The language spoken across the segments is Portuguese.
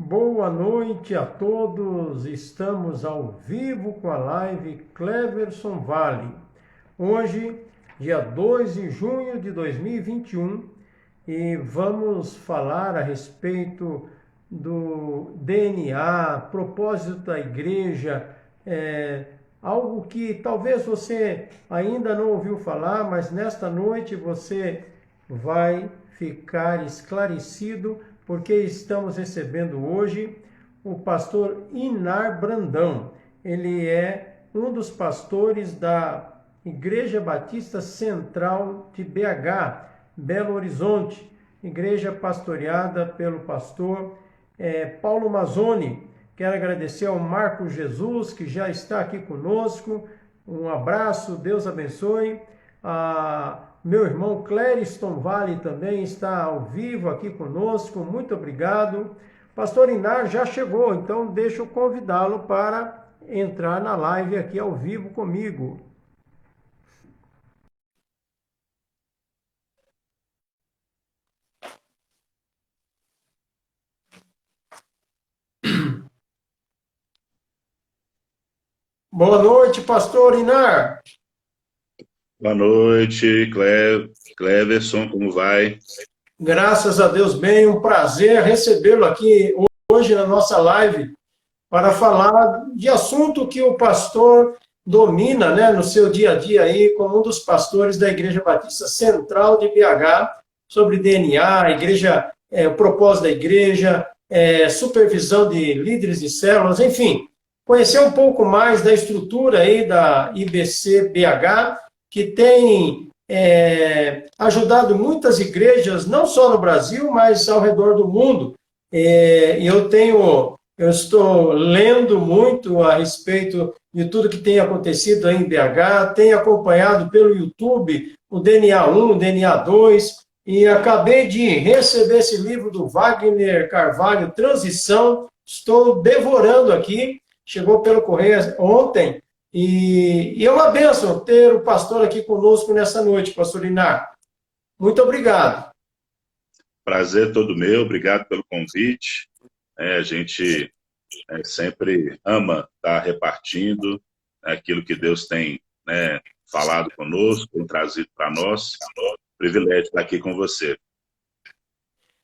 Boa noite a todos. Estamos ao vivo com a live Cleverson Vale. Hoje, dia 2 de junho de 2021, e vamos falar a respeito do DNA, propósito da igreja, algo que talvez você ainda não ouviu falar, mas nesta noite você vai ficar esclarecido, porque estamos recebendo hoje o pastor Inar Brandão. Ele é um dos pastores da Igreja Batista Central de BH, Belo Horizonte, igreja pastoreada pelo pastor Paulo Mazzoni. Quero agradecer ao Marco Jesus, que já está aqui conosco. Um abraço, Deus abençoe. Meu irmão Clériston Vale também está ao vivo aqui conosco, muito obrigado. Pastor Inar já chegou, então deixa eu convidá-lo para entrar na live aqui ao vivo comigo. Boa noite, pastor Inar. Boa noite, Cleverson, como vai? Graças a Deus bem, um prazer recebê-lo aqui hoje na nossa live para falar de assunto que o pastor domina, né, no seu dia a dia aí, como um dos pastores da Igreja Batista Central de BH, sobre DNA, igreja, o propósito da igreja, supervisão de líderes de células, enfim, conhecer um pouco mais da estrutura aí da IBC BH, que tem ajudado muitas igrejas, não só no Brasil, mas ao redor do mundo. E eu estou lendo muito a respeito de tudo que tem acontecido aí em BH, tenho acompanhado pelo YouTube o DNA 1, o DNA 2, e acabei de receber esse livro do Wagner Carvalho, Transição, estou devorando aqui, chegou pelo correio ontem, e é uma bênção ter o pastor aqui conosco nessa noite, pastor Inar. Muito obrigado. Prazer todo meu, obrigado pelo convite. A gente sempre ama estar repartindo aquilo que Deus tem falado conosco, tem trazido para nós. Privilégio estar aqui com você.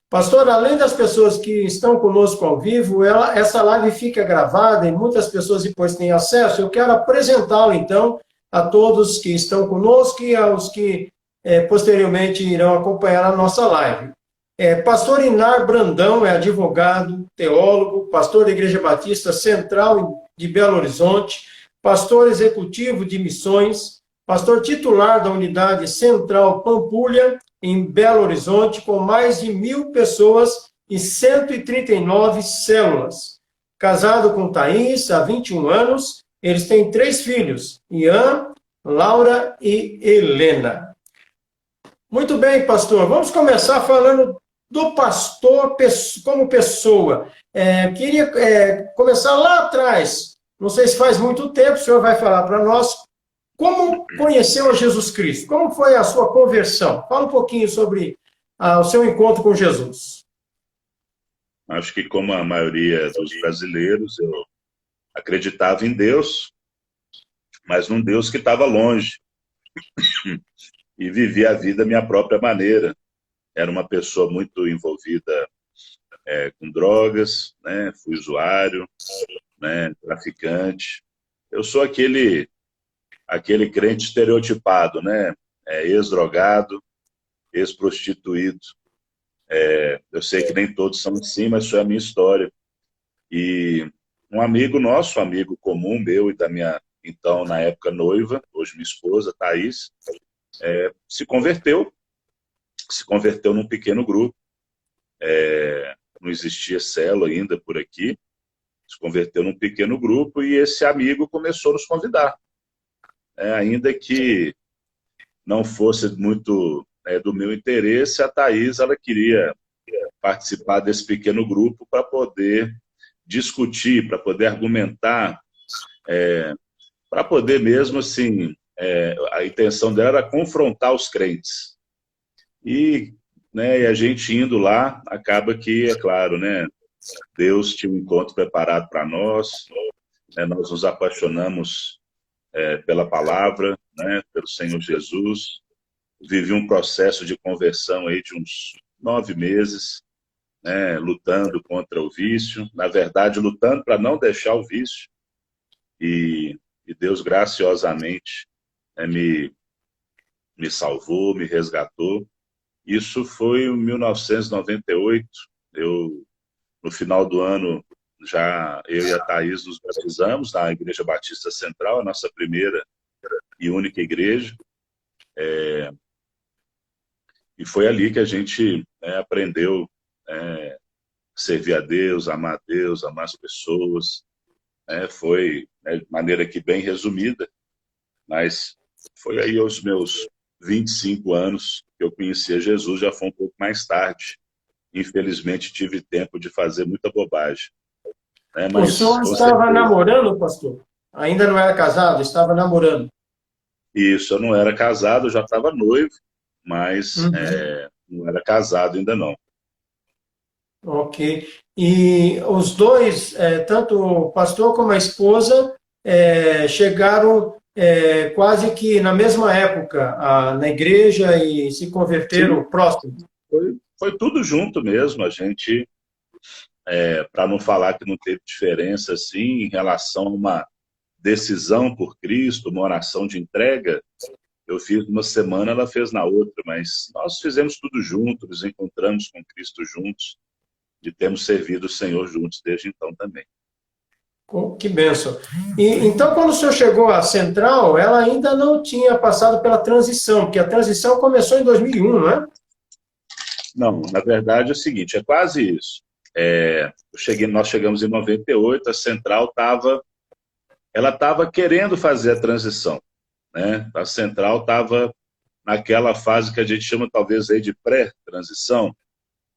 Pastor, além das pessoas que estão conosco ao vivo, essa live fica gravada e muitas pessoas depois têm acesso. Eu quero apresentá-lo, então, a todos que estão conosco e aos que posteriormente irão acompanhar a nossa live. Pastor Inar Brandão é advogado, teólogo, pastor da Igreja Batista Central de Belo Horizonte, pastor executivo de missões, pastor titular da Unidade Central Pampulha, em Belo Horizonte, com mais de 1.000 pessoas e 139 células. Casado com Thaís, há 21 anos, eles têm 3 filhos, Ian, Laura e Helena. Muito bem, pastor, vamos começar falando do pastor como pessoa. Queria começar lá atrás, não sei se faz muito tempo, o senhor vai falar para nós, como conheceu a Jesus Cristo? Como foi a sua conversão? Fala um pouquinho sobre o seu encontro com Jesus. Acho que, como a maioria dos brasileiros, eu acreditava em Deus, mas num Deus que estava longe. E vivia a vida da minha própria maneira. Era uma pessoa muito envolvida com drogas, fui usuário, traficante. Eu sou aquele crente estereotipado, ex-drogado, ex-prostituído. Eu sei que nem todos são assim, mas isso é a minha história. E um amigo nosso, um amigo comum meu e da minha, então, na época, noiva, hoje minha esposa, Thaís, se converteu num pequeno grupo. Não existia célula ainda por aqui. Se converteu num pequeno grupo e esse amigo começou a nos convidar. Ainda que não fosse muito do meu interesse, a Thaís ela queria participar desse pequeno grupo para poder discutir, para poder argumentar, para poder mesmo, assim, a intenção dela era confrontar os crentes. E a gente indo lá, acaba que, é claro, Deus tinha um encontro preparado para nós, né? Nós nos apaixonamos pela palavra, né? Pelo Senhor Jesus. Vivi um processo de conversão aí de uns 9 meses, né? Lutando contra o vício, na verdade, lutando para não deixar o vício. E Deus graciosamente me salvou, me resgatou. Isso foi em 1998. No final do ano, já eu e a Thaís nos batizamos na Igreja Batista Central, a nossa primeira e única igreja. E foi ali que a gente aprendeu a servir a Deus, amar as pessoas. Foi de maneira aqui bem resumida, mas foi aí aos meus 25 anos que eu conhecia Jesus, já foi um pouco mais tarde. Infelizmente, tive tempo de fazer muita bobagem. O senhor estava namorando, pastor? Ainda não era casado, estava namorando. Isso, eu não era casado, eu já estava noivo, mas não era casado ainda não. Ok. E os dois, tanto o pastor como a esposa, chegaram quase que na mesma época na igreja e se converteram próximos. Foi tudo junto mesmo, a gente, para não falar que não teve diferença assim, em relação a uma decisão por Cristo, uma oração de entrega, eu fiz numa semana, ela fez na outra, mas nós fizemos tudo junto, nos encontramos com Cristo juntos e temos servido o Senhor juntos desde então também. Que bênção. E, então, quando o senhor chegou à Central, ela ainda não tinha passado pela transição, porque a transição começou em 2001, não é? Não, na verdade é o seguinte, é quase isso. Nós chegamos em 98, a Central estava querendo fazer a transição, né? A Central estava naquela fase que a gente chama talvez aí de pré-transição,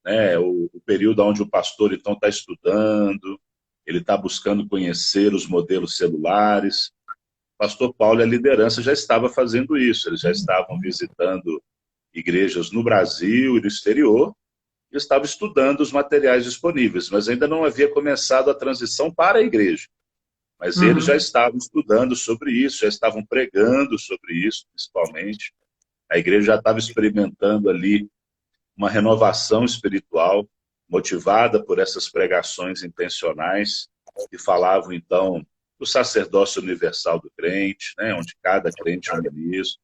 né? O período onde o pastor então está estudando, ele está buscando conhecer os modelos celulares. O pastor Paulo e a liderança já estava fazendo isso, eles já estavam visitando igrejas no Brasil e no exterior, e estavam estudando os materiais disponíveis, mas ainda não havia começado a transição para a igreja. Mas eles já estavam estudando sobre isso, já estavam pregando sobre isso, principalmente. A igreja já estava experimentando ali uma renovação espiritual, motivada por essas pregações intencionais, que falavam, então, do sacerdócio universal do crente, né, onde cada crente é um ministro.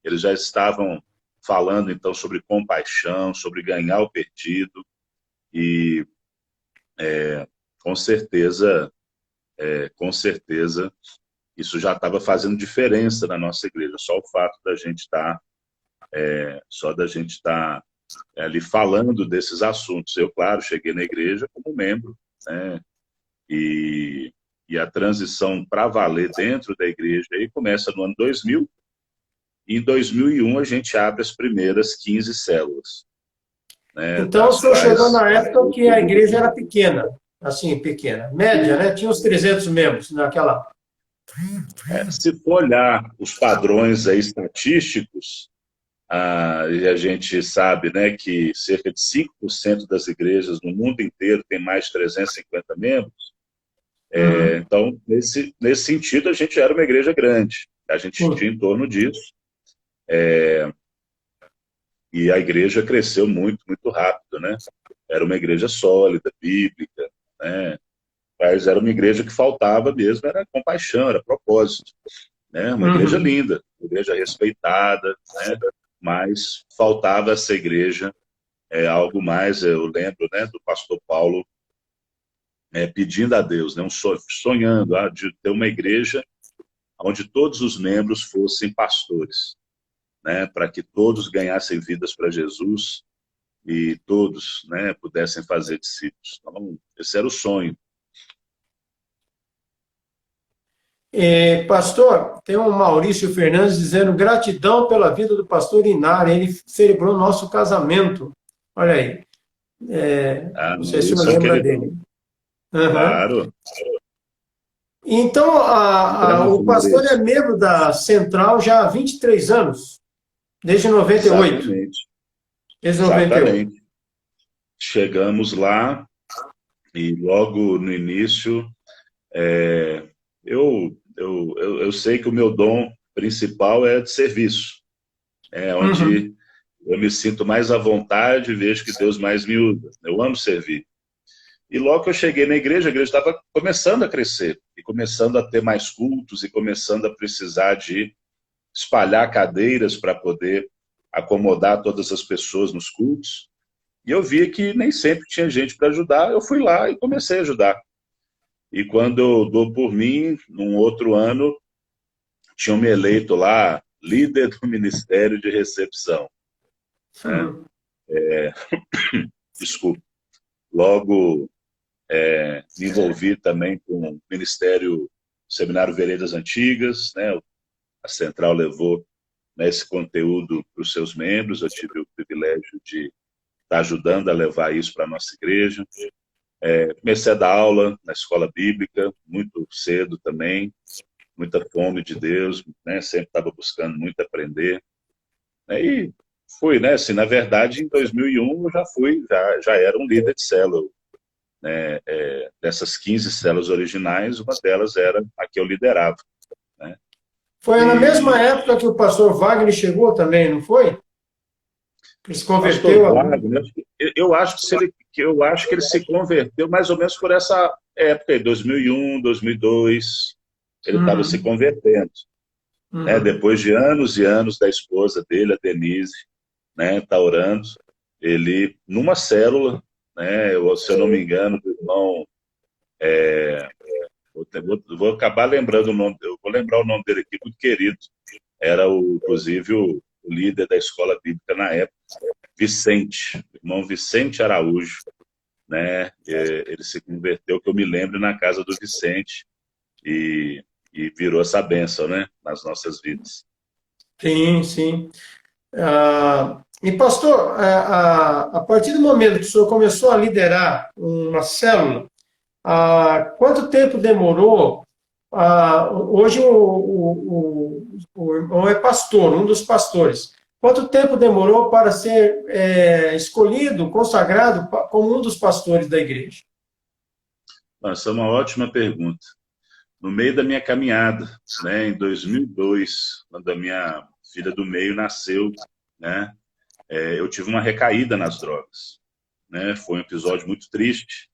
Eles já estavam falando, então, sobre compaixão, sobre ganhar o perdido, e com certeza, isso já estava fazendo diferença na nossa igreja, só o fato da gente estar ali falando desses assuntos. Eu, claro, cheguei na igreja como membro, né, e a transição para valer dentro da igreja aí começa no ano 2000, e em 2001 a gente abre as primeiras 15 células. Né, então, o senhor chegou na época que a igreja era pequena, assim, pequena, média, né? Tinha uns 300 membros naquela... Se for olhar os padrões aí estatísticos, e a gente sabe, né, que cerca de 5% das igrejas no mundo inteiro tem mais de 350 membros, então, nesse sentido, a gente era uma igreja grande, a gente tinha em torno disso, e a igreja cresceu muito, muito rápido, né? Era uma igreja sólida, bíblica, né? Mas era uma igreja que faltava mesmo, era compaixão, era propósito, né? Uma igreja linda, uma igreja respeitada, né? Mas faltava essa igreja algo mais. Eu lembro, né, do pastor Paulo pedindo a Deus, né, sonhando de ter uma igreja onde todos os membros fossem pastores, né, para que todos ganhassem vidas para Jesus e todos, né, pudessem fazer discípulos. Então, esse era o sonho. Pastor, tem um Maurício Fernandes dizendo gratidão pela vida do pastor Inário, ele celebrou nosso casamento. Olha aí. Não sei se você lembra dele. Claro. Então, o pastor é membro da Central já há 23 anos, desde 98. Exatamente. Desde 98. Exatamente. Chegamos lá E logo no início, eu sei que o meu dom principal é de serviço, é Uhum. onde eu me sinto mais à vontade e vejo que Deus mais me usa. Eu amo servir. E logo que eu cheguei na igreja, a igreja estava começando a crescer, e começando a ter mais cultos, e começando a precisar de espalhar cadeiras para poder acomodar todas as pessoas nos cultos. E eu via que nem sempre tinha gente para ajudar, eu fui lá e comecei a ajudar. E quando eu dou por mim, num outro ano, tinham me eleito lá líder do Ministério de Recepção, né? Uhum. Desculpa. Logo, me envolvi também com o Ministério Seminário Veredas Antigas, né? A Central levou, né, esse conteúdo para os seus membros, eu tive o privilégio de estar ajudando a levar isso para a nossa igreja. Comecei a dar aula na escola bíblica, muito cedo também, muita fome de Deus, né? Sempre estava buscando muito aprender. Né? E fui, né? Assim, na verdade, em 2001 eu já fui, já era um líder de célula. Né? Dessas 15 células originais, uma delas era a que eu liderava. Né? Foi na mesma E época que o pastor Wagner chegou também, não foi? Ele se pastor converteu. Wagner, eu acho eu acho que ele se converteu mais ou menos por essa época, 2001, 2002, ele estava se Uhum. convertendo. Né? Uhum. Depois de anos e anos da esposa dele, a Denise, né, tá orando, ele, numa célula, né, se eu não me engano, do irmão, vou acabar lembrando o nome, eu vou lembrar o nome dele aqui, muito querido, era, inclusive, o líder da escola bíblica na época, Vicente, irmão Vicente Araújo, né, ele se converteu, que eu me lembro, na casa do Vicente, e, e virou essa bênção, né, nas nossas vidas. Sim, sim. E pastor, a partir do momento que o senhor começou a liderar uma célula, quanto tempo demorou? Hoje o irmão é pastor, um dos pastores. Quanto tempo demorou para ser escolhido, consagrado como um dos pastores da igreja? Essa é uma ótima pergunta. No meio da minha caminhada, né, em 2002, quando a minha filha do meio nasceu, né, eu tive uma recaída nas drogas. Né, foi um episódio muito triste,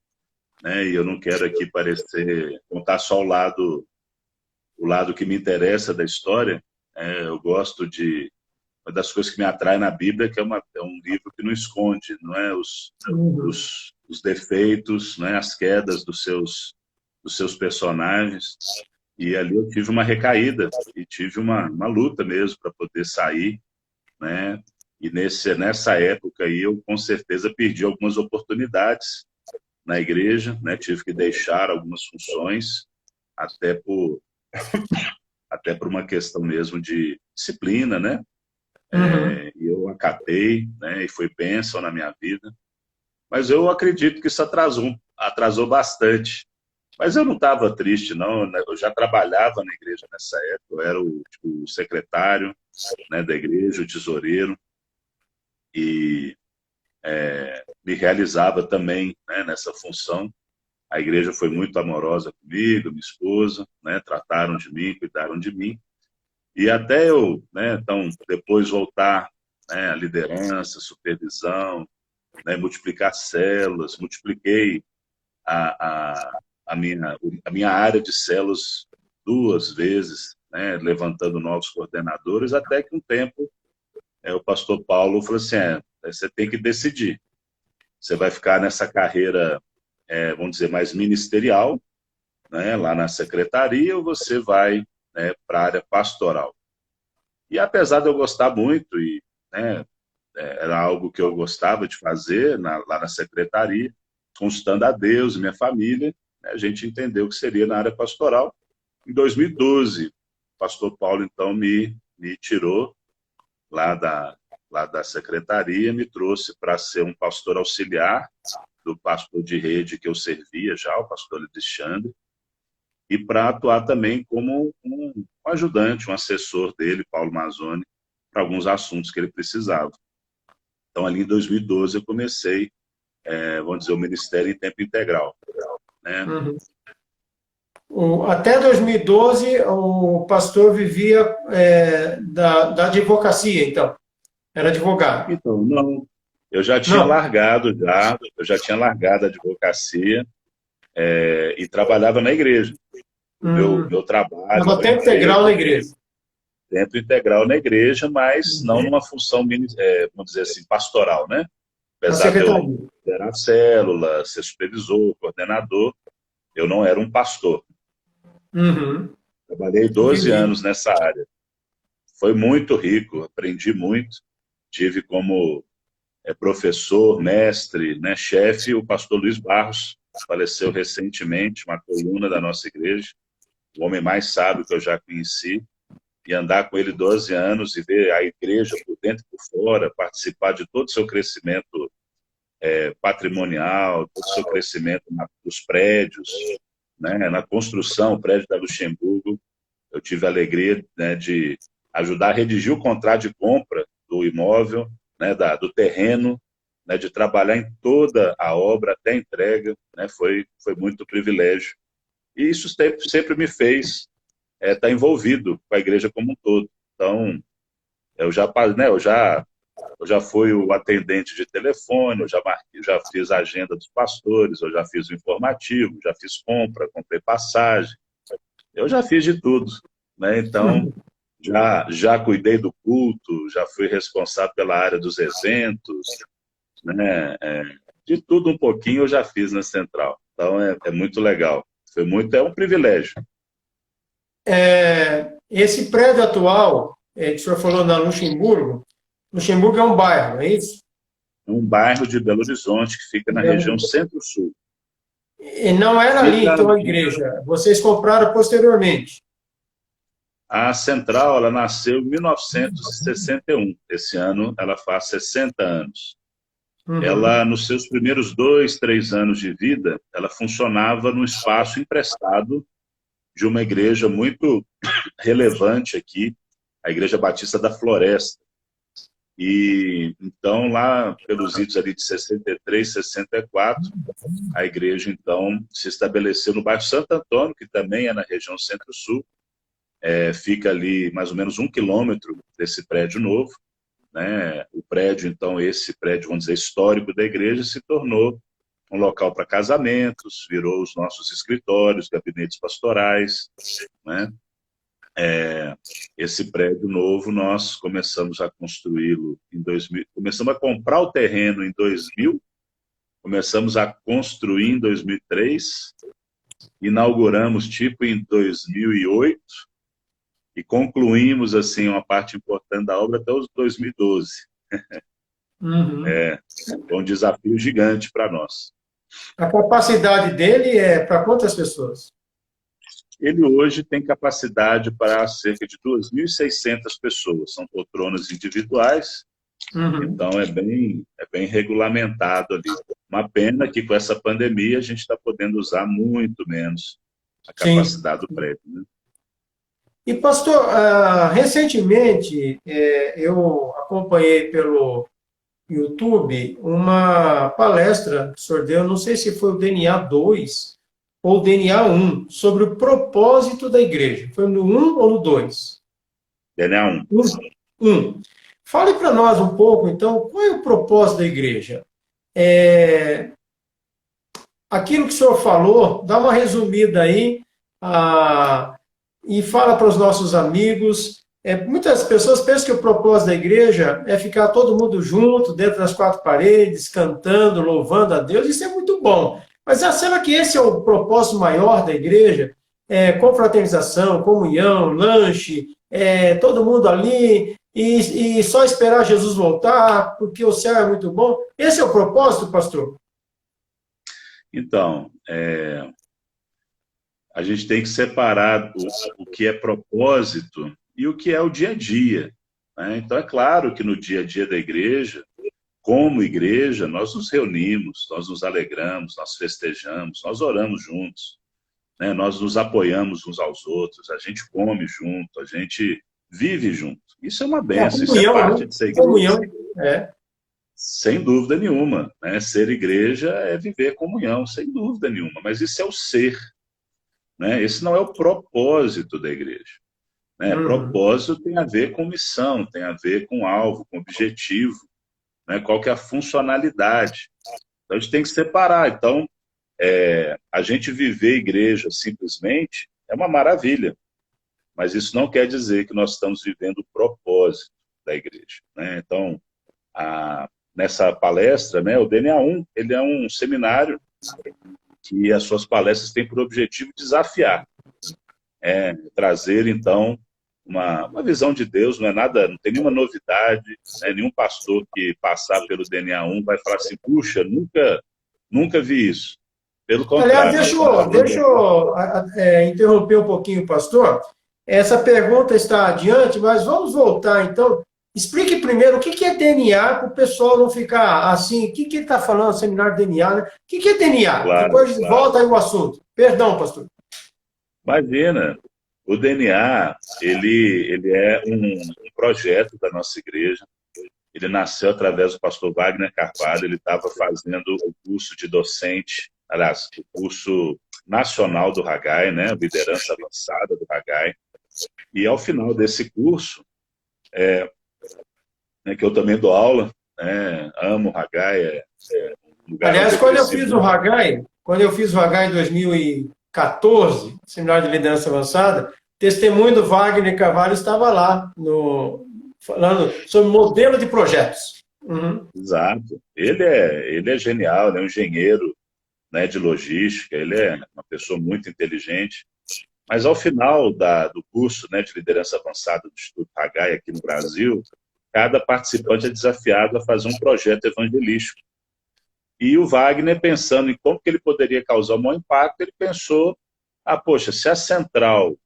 né, e eu não quero aqui contar só o lado que me interessa da história. Eu gosto de uma das coisas que me atrai na Bíblia, que é um livro que não esconde, não é Uhum. os defeitos, né, as quedas dos seus personagens. E ali eu tive uma recaída e tive uma luta mesmo para poder sair, né? E nessa época aí eu com certeza perdi algumas oportunidades na igreja, né? Tive que deixar algumas funções até por uma questão mesmo de disciplina, né? Uhum. E eu acatei, né? E foi bênção na minha vida. Mas eu acredito que isso atrasou bastante. Mas eu não estava triste, não. Né? Eu já trabalhava na igreja nessa época. Eu era o secretário, né, da igreja, o tesoureiro. E me realizava também, né, nessa função. A igreja foi muito amorosa comigo, minha esposa, né, trataram de mim, cuidaram de mim. E até eu, né, então, depois voltar, né, à liderança, supervisão, né, multiplicar células, multipliquei a, a, a minha área de células duas vezes, né, levantando novos coordenadores, até que um tempo o pastor Paulo falou assim, você tem que decidir. Você vai ficar nessa carreira, vamos dizer, mais ministerial, né, lá na secretaria, ou você vai, né, para a área pastoral. E apesar de eu gostar muito, e, né, era algo que eu gostava de fazer lá na secretaria, consultando a Deus e minha família, né, a gente entendeu que seria na área pastoral. Em 2012, o pastor Paulo, então, me tirou lá lá da secretaria, me trouxe para ser um pastor auxiliar do pastor de rede que eu servia já, o pastor Alexandre, e para atuar também como um ajudante, um assessor dele, Paulo Mazzoni, para alguns assuntos que ele precisava. Então, ali em 2012, eu comecei, vamos dizer, o ministério em tempo integral. né? Uhum. Até 2012, o pastor vivia da advocacia, então. Era advogado. Então, não, eu já tinha Não. largado já, eu já tinha largado a advocacia e trabalhava na igreja. O Hum. meu trabalho, o Estava meu tempo integral na emprego, igreja. tempo integral na igreja, mas não Uhum. numa função, vamos dizer assim, pastoral, né? Na Apesar de eu secretaria. liderar a célula, ser supervisor, coordenador, eu não era um pastor. Uhum. Trabalhei 12 Entendi. anos nessa área. Foi muito rico, aprendi muito. Tive como professor, mestre, né, chefe, o pastor Luiz Barros, faleceu recentemente, uma coluna da nossa igreja, o homem mais sábio que eu já conheci, e andar com ele 12 anos e ver a igreja por dentro e por fora, participar de todo o seu crescimento patrimonial, todo o seu crescimento nos prédios, né, na construção, o prédio da Luxemburgo. Eu tive a alegria, né, de ajudar a redigir o contrato de compra do imóvel, né, do terreno, né, de trabalhar em toda a obra até a entrega, né, foi muito privilégio. E isso sempre me fez estar envolvido com a igreja como um todo. Então, eu já, né, eu já fui o atendente de telefone, eu já, já fiz a agenda dos pastores, eu já fiz o informativo, já fiz compra, comprei passagem, eu já fiz de tudo, né? Então, já cuidei do culto, já fui responsável pela área dos eventos, né? De tudo um pouquinho eu já fiz na Central. Então, é muito legal. É um privilégio. Esse prédio atual, que o senhor falou na Luxemburgo, Luxemburgo é um bairro, é isso? É um bairro de Belo Horizonte que fica na região Centro-Sul. E não era ali, Fica então, a igreja. Vocês compraram posteriormente. A Central, ela nasceu em 1961. Esse ano ela faz 60 anos. Ela, Uhum. nos seus primeiros 2, 3 anos de vida, ela funcionava num espaço emprestado de uma igreja muito relevante aqui, a Igreja Batista da Floresta. E então, lá pelos idos ali de 63, 64, a igreja então se estabeleceu no bairro Santo Antônio, que também é na região Centro-Sul. Fica ali mais ou menos 1 quilômetro desse prédio novo, né? O prédio, então, esse prédio, vamos dizer, histórico da igreja, se tornou um local para casamentos, virou os nossos escritórios, gabinetes pastorais, né? Esse prédio novo, nós começamos a construí-lo em 2000, começamos a comprar o terreno em 2000, começamos a construir em 2003, inauguramos tipo em 2008, e concluímos assim uma parte importante da obra até os 2012. Uhum. Foi um desafio gigante para nós. A capacidade dele é para quantas pessoas? Ele hoje tem capacidade para cerca de 2.600 pessoas, são poltronas individuais, Uhum. então é bem regulamentado ali. Uma pena que com essa pandemia a gente está podendo usar muito menos a Sim. capacidade do prédio, né? E, pastor, recentemente eu acompanhei pelo YouTube uma palestra que o senhor deu, não sei se foi o DNA 2 ou o DNA 1, sobre o propósito da igreja. Foi no 1 ou no 2? DNA 1. 1. Fale para nós um pouco, então, qual é o propósito da igreja? É, aquilo que o senhor falou, dá uma resumida aí e fala para os nossos amigos. Muitas pessoas pensam que o propósito da igreja é ficar todo mundo junto, dentro das quatro paredes, cantando, louvando a Deus. Isso é muito bom. Mas será que esse é o propósito maior da igreja? Confraternização, comunhão, lanche, todo mundo ali e só esperar Jesus voltar, porque o céu é muito bom. Esse é o propósito, pastor? Então, a gente tem que separar o que é propósito e o que é o dia a dia, né? Então, é claro que no dia a dia da igreja, como igreja, nós nos reunimos, nós nos alegramos, nós festejamos, nós oramos juntos, né? Nós nos apoiamos uns aos outros, a gente come junto, a gente vive junto. Isso é uma É a benção, isso é comunhão, parte né? de ser igreja. Comunhão. É. Sem dúvida nenhuma, né? Ser igreja é viver comunhão, sem dúvida nenhuma, mas isso é o ser, né? Esse não é o propósito da igreja, né? Uhum. Propósito tem a ver com missão, tem a ver com alvo, com objetivo, né? Qual que é a funcionalidade. Então, a gente tem que separar. Então, a gente viver igreja simplesmente é uma maravilha, mas isso não quer dizer que nós estamos vivendo o propósito da igreja, né? Então, nessa palestra, né, o DNA1, ele é um seminário que as suas palestras têm por objetivo desafiar, trazer, então, uma visão de Deus, não é nada, não tem nenhuma novidade, né? Nenhum pastor que passar pelo DNA1 vai falar assim, puxa, nunca vi isso. Pelo Aliás, contrário, nós estamos deixa falando... eu interromper um pouquinho, pastor. Essa pergunta está adiante, mas vamos voltar, então. Explique primeiro o que é DNA, para o pessoal não ficar assim, o que ele está falando, seminário DNA, né? O que é DNA? Claro, Depois volta aí o assunto. Perdão, pastor. imagina, o DNA, ele é um projeto da nossa igreja. Ele nasceu através do pastor Wagner Carvalho, ele estava fazendo o curso de docente, aliás, o curso nacional do Haggai, né, liderança avançada do Haggai. E ao final desse curso, né, que eu também dou aula, né, amo o Haggai, um lugar onde Aliás, eu cresci muito. quando eu fiz o Haggai em 2014, seminário de liderança avançada, testemunho do Wagner Carvalho estava lá, falando sobre modelo de projetos. Uhum. Exato. Ele é genial, ele é um engenheiro, né, de logística, ele é uma pessoa muito inteligente. Mas ao final do curso, né, de liderança avançada do Instituto Haggai aqui no Brasil, cada participante é desafiado a fazer um projeto evangelístico. E o Wagner, pensando em como que ele poderia causar o maior impacto, ele pensou, poxa, se a Central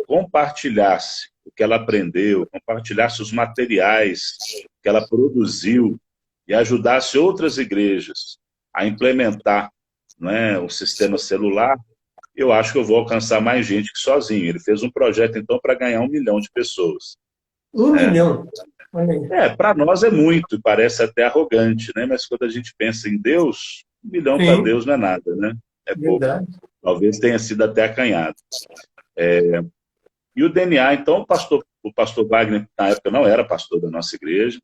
compartilhasse o que ela aprendeu, compartilhasse os materiais que ela produziu e ajudasse outras igrejas a implementar, né, o sistema celular, eu acho que eu vou alcançar mais gente que sozinho. Ele fez um projeto, então, para ganhar 1 milhão de pessoas. 1 milhão. Olha aí. Para nós é muito, parece até arrogante, né? Mas quando a gente pensa em Deus, 1 milhão para Sim, Deus não é nada, né? É pouco. verdade. Talvez tenha sido até acanhado. E o DNA, então, o pastor Wagner, na época, não era pastor da nossa igreja.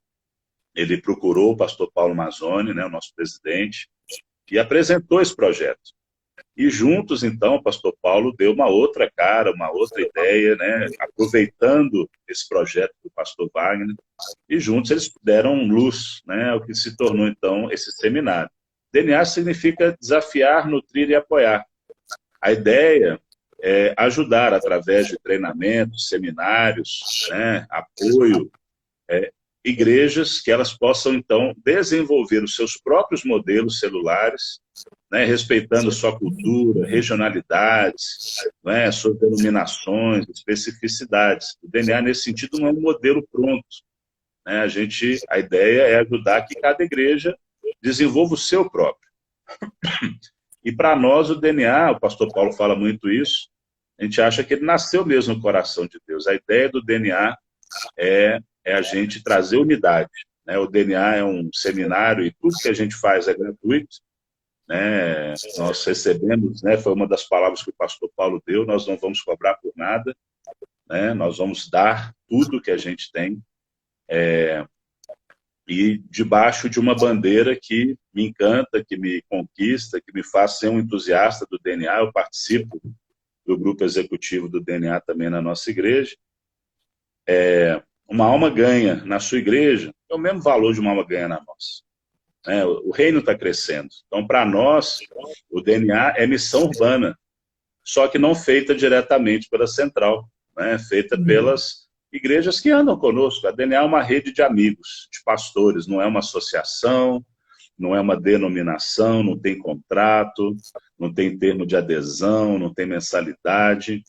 Ele procurou o pastor Paulo Mazzoni, né, o nosso presidente, e apresentou esse projeto. E juntos, então, o pastor Paulo deu uma outra cara, uma outra ideia, né, aproveitando esse projeto do pastor Wagner, e juntos eles deram luz, né, ao que se tornou, então, esse seminário. DNA significa desafiar, nutrir e apoiar. A ideia é ajudar através de treinamentos, seminários, né, apoio, igrejas que elas possam, então, desenvolver os seus próprios modelos celulares, né, respeitando sua cultura, regionalidades, né, suas denominações, especificidades. O DNA, nesse sentido, não é um modelo pronto, né? A ideia é ajudar que cada igreja desenvolva o seu próprio. E para nós, o DNA, o pastor Paulo fala muito isso, a gente acha que ele nasceu mesmo no coração de Deus. A ideia do DNA é a gente trazer unidade, né? O DNA é um seminário e tudo que a gente faz é gratuito, né? Nós recebemos, né? Foi uma das palavras que o pastor Paulo deu, nós não vamos cobrar por nada, né? Nós vamos dar tudo que a gente tem, e debaixo de uma bandeira que me encanta, que me conquista, que me faz ser um entusiasta do DNA. Eu participo do grupo executivo do DNA também na nossa igreja. Uma alma ganha na sua igreja é o mesmo valor de uma alma ganha na nossa, né? O reino está crescendo. Então, para nós, o DNA é missão urbana, só que não feita diretamente pela Central, né? Feita pelas igrejas que andam conosco. A DNA é uma rede de amigos, de pastores, não é uma associação, não é uma denominação, não tem contrato, não tem termo de adesão, não tem mensalidade,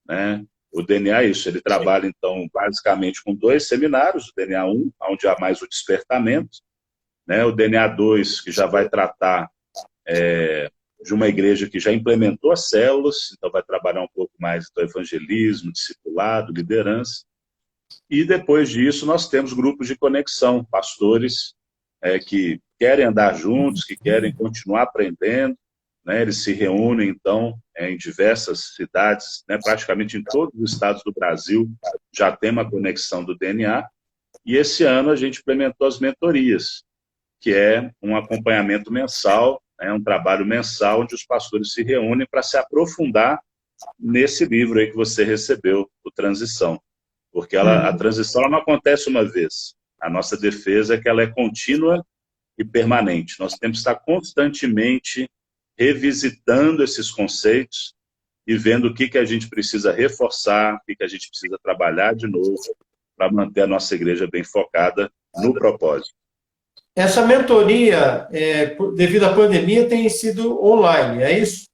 né? O DNA é isso, ele trabalha, então, basicamente com 2 seminários, o DNA 1, onde há mais o despertamento, né? O DNA 2, que já vai tratar de uma igreja que já implementou as células, então vai trabalhar um pouco mais do evangelismo, discipulado, liderança. E depois disso nós temos grupos de conexão, pastores que querem andar juntos, que querem continuar aprendendo, né? Eles se reúnem, então, em diversas cidades, né? Praticamente em todos os estados do Brasil já tem uma conexão do DNA, e esse ano a gente implementou as mentorias, que é um acompanhamento mensal, é um trabalho mensal onde os pastores se reúnem para se aprofundar nesse livro aí que você recebeu, o Transição. Porque a transição ela não acontece uma vez. A nossa defesa é que ela é contínua e permanente. Nós temos que estar constantemente revisitando esses conceitos e vendo o que a gente precisa reforçar, o que a gente precisa trabalhar de novo para manter a nossa igreja bem focada no propósito. Essa mentoria, devido à pandemia, tem sido online, é isso?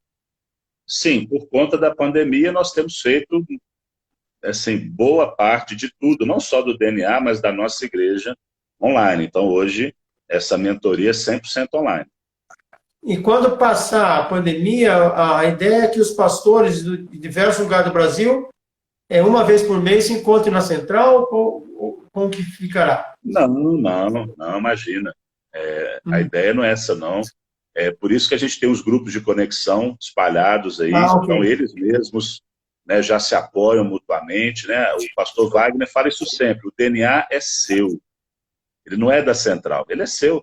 Sim, por conta da pandemia, nós temos feito assim, boa parte de tudo, não só do DNA, mas da nossa igreja online. Então, hoje, essa mentoria é 100% online. E quando passar a pandemia, a ideia é que os pastores de diversos lugares do Brasil, uma vez por mês, se encontrem na central, como que ficará? Não, imagina. A ideia não é essa, não. É por isso que a gente tem os grupos de conexão espalhados aí, Okay. então eles mesmos, né, já se apoiam mutuamente, né? O pastor Wagner fala isso sempre, o DNA é seu, ele não é da central, ele é seu.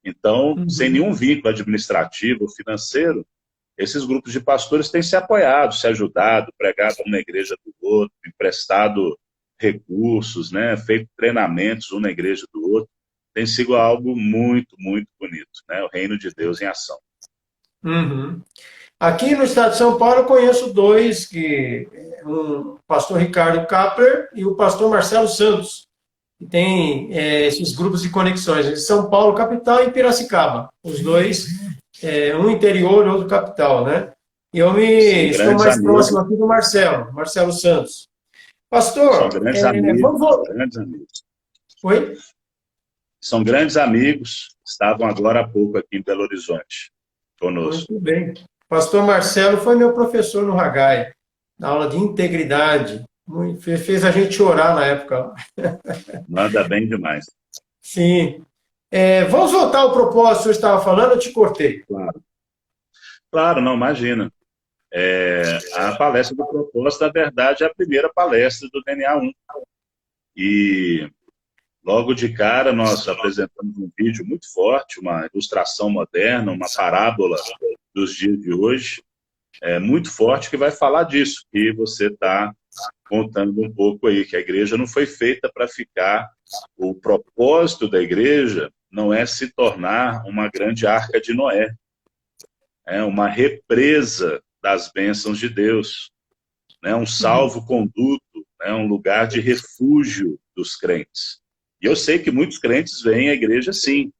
Então, sem nenhum vínculo administrativo, financeiro, esses grupos de pastores têm se apoiado, se ajudado, pregado um na igreja do outro, emprestado recursos, né, feito treinamentos um na igreja do outro. Tem sido algo muito, muito bonito, né? O reino de Deus em ação. Aqui no estado de São Paulo eu conheço dois, o pastor Ricardo Kapler e o pastor Marcelo Santos, que tem esses grupos de conexões em São Paulo, capital, e Piracicaba. Os dois, um interior e outro capital, né? E eu estou mais próximo aqui do Marcelo Santos. Pastor, são grandes amigos, vamos... grandes amigos. Oi? São grandes amigos, estavam agora há pouco aqui em Belo Horizonte, conosco. Muito bem. Pastor Marcelo foi meu professor no Haggai, na aula de integridade. Fez a gente chorar na época. Manda bem demais. Sim. Vamos voltar ao propósito que eu estava falando, eu te cortei. Claro, não, imagina. A palestra do propósito, na verdade, é a primeira palestra do DNA 1. E logo de cara nós apresentamos um vídeo muito forte, uma ilustração moderna, uma parábola dos dias de hoje, muito forte, que vai falar disso, que você está contando um pouco aí, que a igreja não foi feita para ficar. O propósito da igreja não é se tornar uma grande arca de Noé, é uma represa das bênçãos de Deus, né? Um salvo-conduto, né? Um lugar de refúgio dos crentes. E eu sei que muitos crentes veem a igreja assim,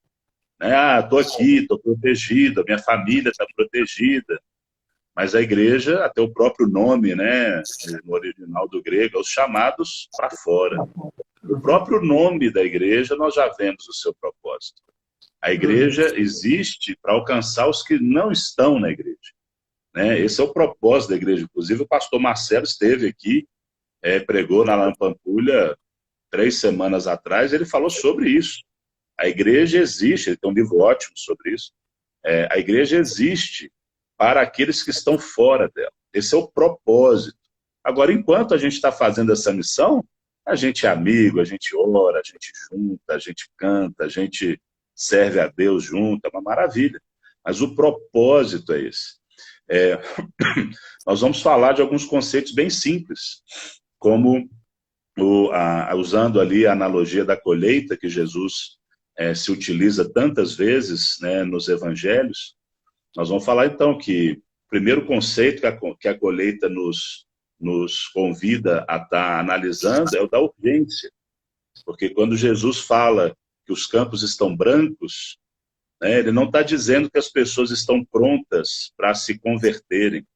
né? Estou aqui, estou protegido, a minha família está protegida. Mas a igreja, até o próprio nome, né, no original do grego, é os chamados para fora. O próprio nome da igreja, nós já vemos o seu propósito. A igreja existe para alcançar os que não estão na igreja, né? Esse é o propósito da igreja. Inclusive, o pastor Marcelo esteve aqui, pregou na Pampulha 3 semanas atrás, ele falou sobre isso. A igreja existe, ele tem um livro ótimo sobre isso. A igreja existe para aqueles que estão fora dela. Esse é o propósito. Agora, enquanto a gente está fazendo essa missão, a gente é amigo, a gente ora, a gente junta, a gente canta, a gente serve a Deus junto, é uma maravilha. Mas o propósito é esse. Nós vamos falar de alguns conceitos bem simples, como usando ali a analogia da colheita, que Jesus se utiliza tantas vezes, né, nos evangelhos. Nós vamos falar, então, que o primeiro conceito que a colheita nos convida a estar analisando é o da urgência. Porque quando Jesus fala que os campos estão brancos, né, ele não está dizendo que as pessoas estão prontas para se converterem.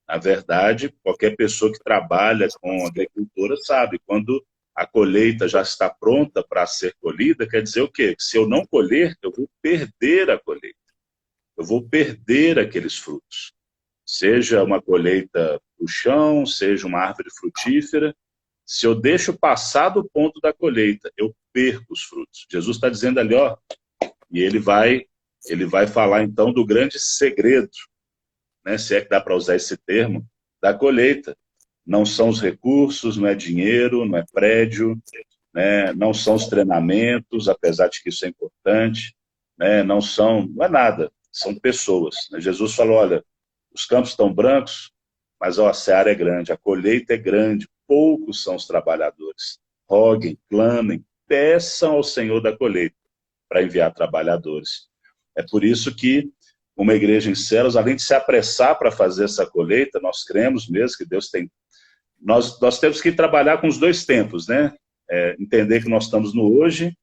Na verdade, qualquer pessoa que trabalha com agricultura sabe, quando a colheita já está pronta para ser colhida, quer dizer o quê? Que se eu não colher, eu vou perder a colheita. Eu vou perder aqueles frutos. Seja uma colheita do chão, seja uma árvore frutífera, Se eu deixo passar do ponto da colheita, eu perco os frutos. Jesus está dizendo ali, ó, e ele vai falar então do grande segredo, né, se é que dá para usar esse termo, da colheita. Não são os recursos, não é dinheiro, não é prédio, né, não são os treinamentos, apesar de que isso é importante, né, não é nada, são pessoas. Né? Jesus falou, olha, os campos estão brancos, mas ó, a seara é grande, a colheita é grande, poucos são os trabalhadores. Roguem, clamem, peçam ao Senhor da colheita para enviar trabalhadores. É por isso que uma igreja em células, além de se apressar para fazer essa colheita, nós cremos mesmo que Deus tem... Nós temos que trabalhar com os dois tempos, né? Entender que nós estamos no hoje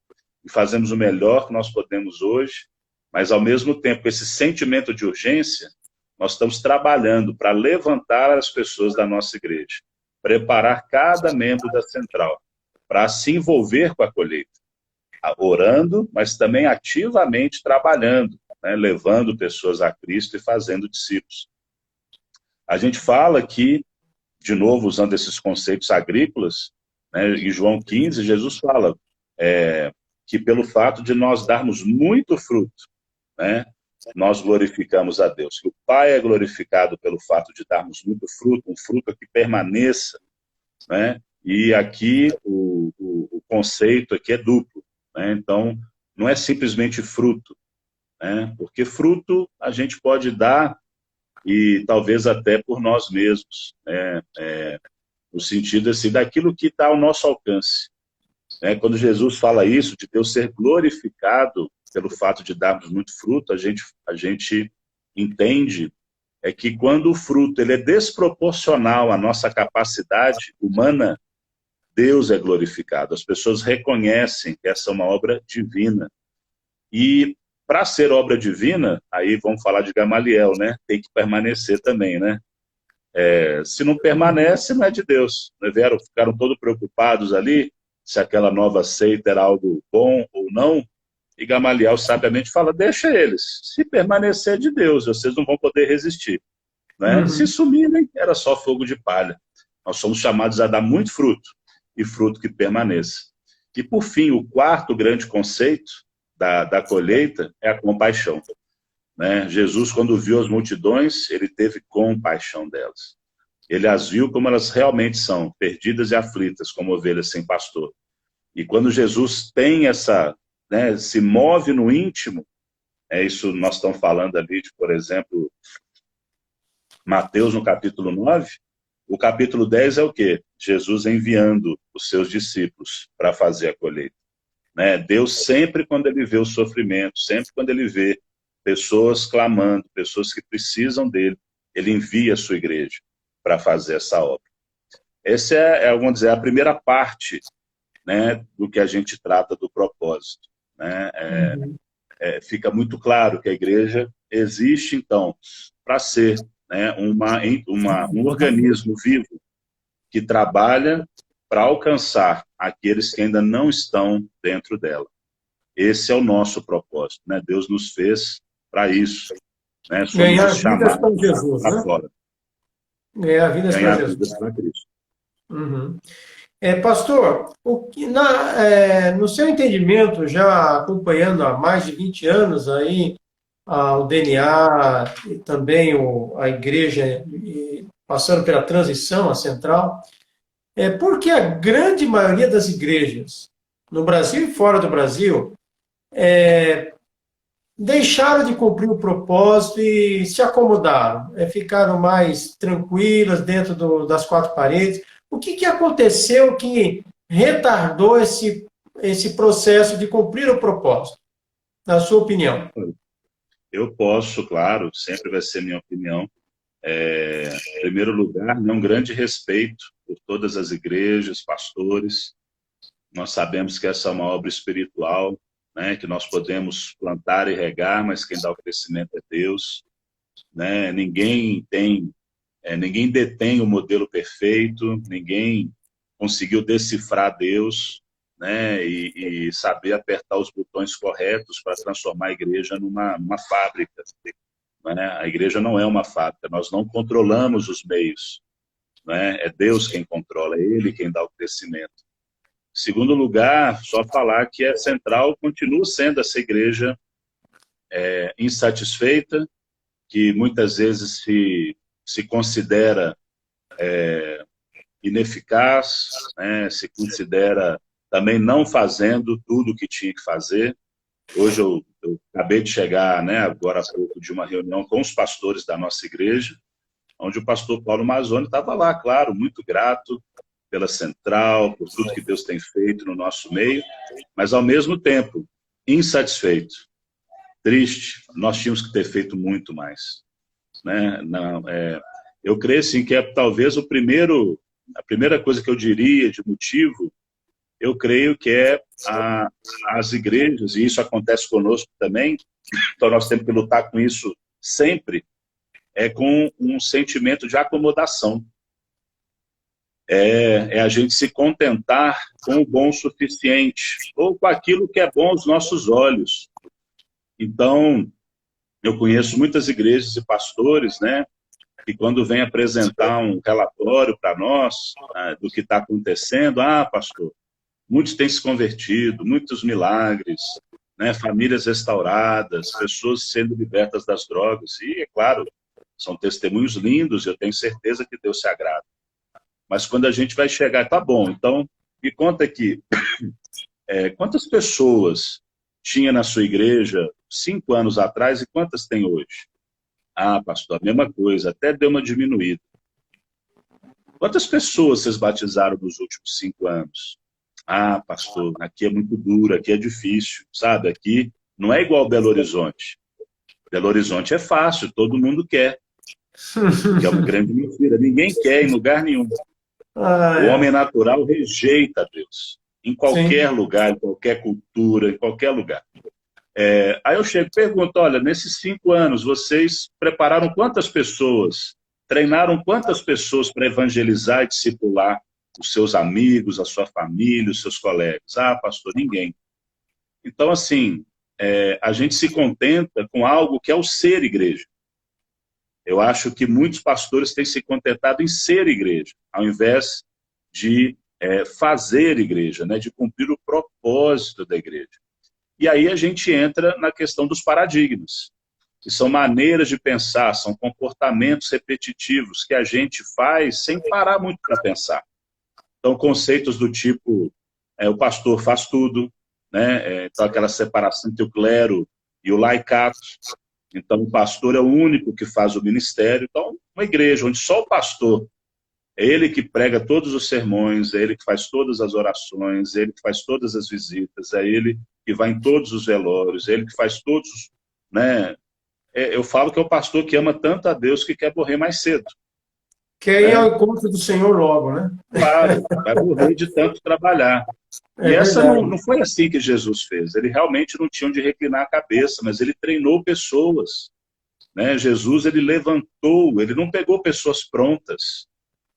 e fazemos o melhor que nós podemos hoje, mas ao mesmo tempo, esse sentimento de urgência, nós estamos trabalhando para levantar as pessoas da nossa igreja, preparar cada membro da central para se envolver com a colheita, orando, mas também ativamente trabalhando, né, levando pessoas a Cristo e fazendo discípulos. A gente fala que, de novo, usando esses conceitos agrícolas, né, em João 15, Jesus fala que pelo fato de nós darmos muito fruto, né, nós glorificamos a Deus. Que o Pai é glorificado pelo fato de darmos muito fruto, um fruto que permaneça, né? E aqui o conceito aqui é duplo, né? Então, não é simplesmente fruto, né? Porque fruto a gente pode dar e talvez até por nós mesmos, né? No sentido assim, daquilo que está ao nosso alcance. Né? Quando Jesus fala isso, de Deus ser glorificado pelo fato de darmos muito fruto, a gente entende que quando o fruto ele é desproporcional à nossa capacidade humana, Deus é glorificado. As pessoas reconhecem que essa é uma obra divina. E para ser obra divina, aí vamos falar de Gamaliel, né? Tem que permanecer também, né? Se não permanece, não é de Deus. Né? Ficaram todos preocupados ali se aquela nova seita era algo bom ou não. E Gamaliel sabiamente fala, deixa eles. Se permanecer de Deus, vocês não vão poder resistir. Né? Se sumirem, era só fogo de palha. Nós somos chamados a dar muito fruto, e fruto que permaneça. E, por fim, o quarto grande conceito da colheita é a compaixão. Né? Jesus, quando viu as multidões, ele teve compaixão delas. Ele as viu como elas realmente são, perdidas e aflitas, como ovelhas sem pastor. E quando Jesus tem né, se move no íntimo, isso nós estamos falando ali de, por exemplo, Mateus no capítulo 9, o capítulo 10 é o quê? Jesus enviando os seus discípulos para fazer a colheita. Né? Deus sempre quando ele vê o sofrimento, sempre quando ele vê pessoas clamando, pessoas que precisam dele, ele envia a sua igreja para fazer essa obra. Essa vamos dizer, a primeira parte, né, do que a gente trata do propósito. Né? Fica muito claro que a igreja existe, então, para ser, né, um organismo vivo que trabalha para alcançar aqueles que ainda não estão dentro dela. Esse é o nosso propósito. Né? Deus nos fez para isso. Né? Ganhar vidas para Jesus, né? Fora. Ganhar vidas para Jesus. Vidas para Cristo. Uhum. Pastor, no seu entendimento, já acompanhando há mais de 20 anos aí, o DNA e também a igreja, passando pela transição, a central, por que a grande maioria das igrejas, no Brasil e fora do Brasil, deixaram de cumprir o propósito e se acomodaram, ficaram mais tranquilas dentro das quatro paredes? O que aconteceu que retardou esse processo de cumprir o propósito, na sua opinião? Eu posso, claro, sempre vai ser minha opinião. Em primeiro lugar, um grande respeito por todas as igrejas, pastores. Nós sabemos que essa é uma obra espiritual, né, que nós podemos plantar e regar, mas quem dá o crescimento é Deus. Né? Ninguém detém o modelo perfeito, ninguém conseguiu decifrar Deus, né, e saber apertar os botões corretos para transformar a igreja numa fábrica. Né? A igreja não é uma fábrica, nós não controlamos os meios. né? É Deus quem controla, é Ele quem dá o crescimento. Segundo lugar, só falar que a central continua sendo essa igreja insatisfeita, que muitas vezes se considera ineficaz, né? Se considera também não fazendo tudo o que tinha que fazer. Hoje eu acabei de chegar, né, agora há pouco, de uma reunião com os pastores da nossa igreja, onde o pastor Paulo Mazzoni estava lá, claro, muito grato pela central, por tudo que Deus tem feito no nosso meio, mas ao mesmo tempo insatisfeito, triste. Nós tínhamos que ter feito muito mais, né? Não, eu creio sim que é talvez a primeira coisa que eu diria de motivo, eu creio que é as igrejas, e isso acontece conosco também, então nós temos que lutar com isso sempre, com um sentimento de acomodação. É a gente se contentar com o bom o suficiente, ou com aquilo que é bom aos nossos olhos. Então, eu conheço muitas igrejas e pastores, né, que quando vem apresentar um relatório para nós, do que está acontecendo, pastor, muitos têm se convertido, muitos milagres, né, famílias restauradas, pessoas sendo libertas das drogas, e é claro, são testemunhos lindos, eu tenho certeza que Deus se agrada. Mas quando a gente vai chegar, tá bom, então, me conta aqui, quantas pessoas tinha na sua igreja 5 anos atrás e quantas tem hoje? Pastor, a mesma coisa, até deu uma diminuída. Quantas pessoas vocês batizaram nos últimos 5 anos? Pastor, aqui é muito duro, aqui é difícil, sabe? Aqui não é igual Belo Horizonte. Belo Horizonte é fácil, todo mundo quer. Que é uma grande mentira. Ninguém quer em lugar nenhum. O homem natural rejeita Deus. Em qualquer lugar, em qualquer cultura, em qualquer lugar. Aí eu chego e pergunto, olha, nesses 5 anos, vocês prepararam quantas pessoas, treinaram quantas pessoas para evangelizar e discipular os seus amigos, a sua família, os seus colegas? Pastor, ninguém. Então, assim, a gente se contenta com algo que é o ser igreja. Eu acho que muitos pastores têm se contentado em ser igreja, ao invés de fazer igreja, né, de cumprir o propósito da igreja. E aí a gente entra na questão dos paradigmas, que são maneiras de pensar, são comportamentos repetitivos que a gente faz sem parar muito para pensar. Então, conceitos do tipo, o pastor faz tudo, né? Então, aquela separação entre o clero e o laicato. Então, o pastor é o único que faz o ministério. Então, uma igreja onde só o pastor, é ele que prega todos os sermões, é ele que faz todas as orações, é ele que faz todas as visitas, é ele que vai em todos os velórios, é ele que faz todos, né? Eu falo que é o pastor que ama tanto a Deus que quer morrer mais cedo. Quer ir ao encontro do Senhor logo, né? Claro, vai morrer de tanto trabalhar. E essa não foi assim que Jesus fez. Ele realmente não tinha onde reclinar a cabeça, mas ele treinou pessoas, né? Jesus, ele levantou, ele não pegou pessoas prontas.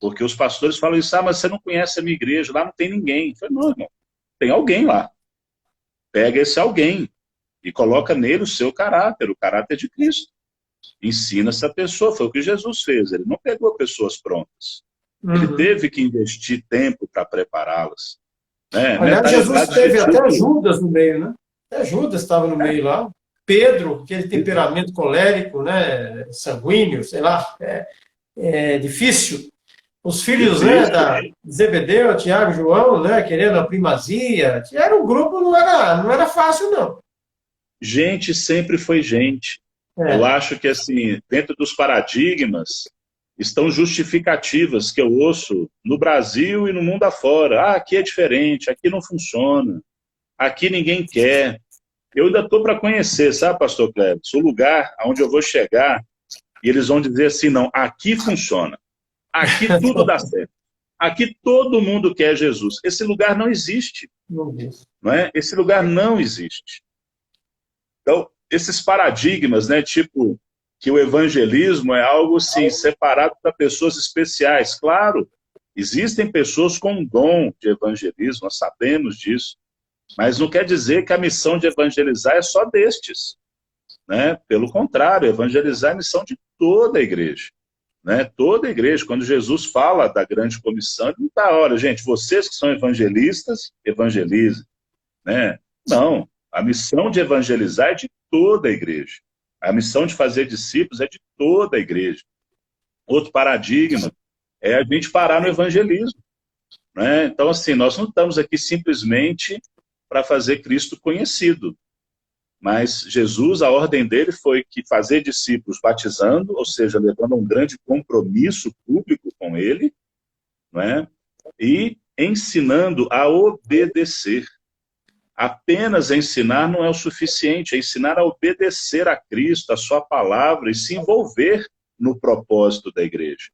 Porque os pastores falam isso, mas você não conhece a minha igreja, lá não tem ninguém. Eu falei, não, irmão, tem alguém lá. Pega esse alguém e coloca nele o seu caráter, o caráter de Cristo. Ensina essa pessoa, foi o que Jesus fez. Ele não pegou pessoas prontas. Ele teve que investir tempo para prepará-las. Né? Aliás, Jesus teve até Judas no meio, né? Até Judas estava no meio lá. Pedro, aquele temperamento colérico, né? Sanguíneo, sei lá, difícil. Os filhos, né, da Zebedeu, Tiago e João, né, querendo a primazia. Era um grupo, não era fácil, não. Gente sempre foi gente. Eu acho que, assim, dentro dos paradigmas, estão justificativas que eu ouço no Brasil e no mundo afora. Aqui é diferente, aqui não funciona, aqui ninguém quer. Eu ainda estou para conhecer, sabe, pastor Cleves, o lugar onde eu vou chegar e eles vão dizer assim, não, aqui funciona, aqui tudo dá certo, aqui todo mundo quer Jesus. Esse lugar não existe, não é? Esse lugar não existe. Então, esses paradigmas, né, tipo, que o evangelismo é algo assim, separado para pessoas especiais. Claro, existem pessoas com um dom de evangelismo, nós sabemos disso, mas não quer dizer que a missão de evangelizar é só destes, né? Pelo contrário, evangelizar é a missão de toda a igreja. né? Toda a igreja. Quando Jesus fala da grande comissão, ele não está, olha, gente, vocês que são evangelistas, evangelizem, né? Não, a missão de evangelizar é de toda a igreja. A missão de fazer discípulos é de toda a igreja. Outro paradigma é a gente parar no evangelismo, né? Então, assim, nós não estamos aqui simplesmente para fazer Cristo conhecido. Mas Jesus, a ordem dele foi que fazer discípulos batizando, ou seja, levando um grande compromisso público com ele, não é? E ensinando a obedecer. Apenas ensinar não é o suficiente, é ensinar a obedecer a Cristo, a sua palavra, e se envolver no propósito da igreja.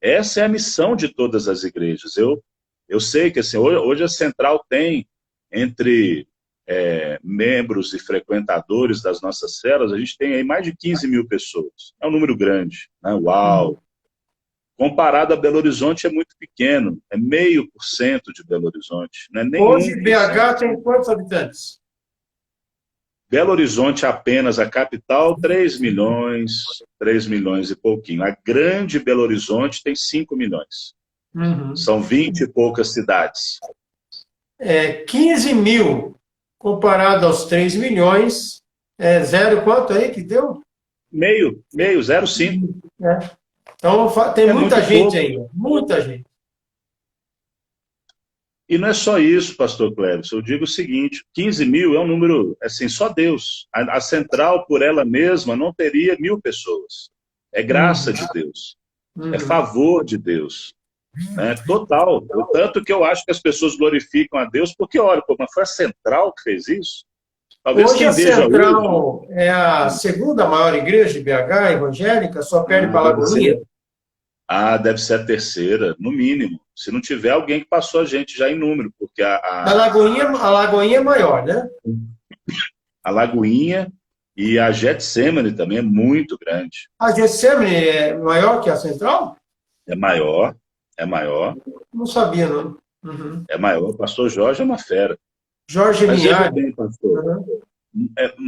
Essa é a missão de todas as igrejas. Eu sei que assim, hoje a Central tem, entre membros e frequentadores das nossas células, a gente tem aí mais de 15 mil pessoas. É um número grande, né? Uau! Comparado a Belo Horizonte é muito pequeno, é 0,5% de Belo Horizonte. Não é nem Hoje, 1%. BH tem quantos habitantes? Belo Horizonte apenas, a capital, 3 milhões e pouquinho. A grande Belo Horizonte tem 5 milhões. São 20 e poucas cidades. 15 mil comparado aos 3 milhões, zero quanto aí que deu? Meio, 0,5. Então tem muita gente pouco. ainda, muita gente. E não é só isso, pastor Cleves. Eu digo o seguinte, 15 mil é um número, assim, só Deus. A Central, por ela mesma, não teria 1.000 pessoas. É graça de Deus. É favor de Deus. Né? Total. Tanto que eu acho que as pessoas glorificam a Deus, porque, olha, mas foi a Central que fez isso? Talvez Hoje quem a veja Central hoje, é a segunda maior igreja de BH, evangélica, só perde para a Lagoinha. Deve ser a terceira, no mínimo. Se não tiver alguém que passou a gente já em número, porque A Lagoinha é maior, né? A Lagoinha e a Getsemane também é muito grande. A Getsemane é maior que a Central? É maior. Não sabia, não. É maior. O pastor Jorge é uma fera. Jorge Mas veja Linhares. bem, pastor.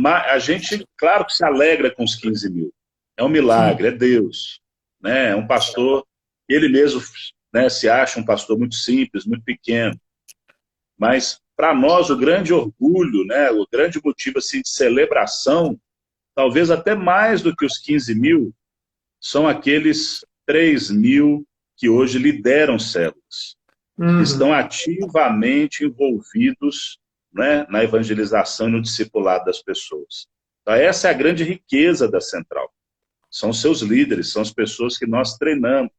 A gente, claro que se alegra com os 15 mil. É um milagre, é Deus. Né? É um pastor, ele mesmo, né, se acha um pastor muito simples, muito pequeno. Mas, para nós, o grande orgulho, né, o grande motivo assim, de celebração, talvez até mais do que os 15 mil, são aqueles 3 mil que hoje lideram células. Estão ativamente envolvidos, né, na evangelização e no discipulado das pessoas. Então, essa é a grande riqueza da Central. São seus líderes, são as pessoas que nós treinamos.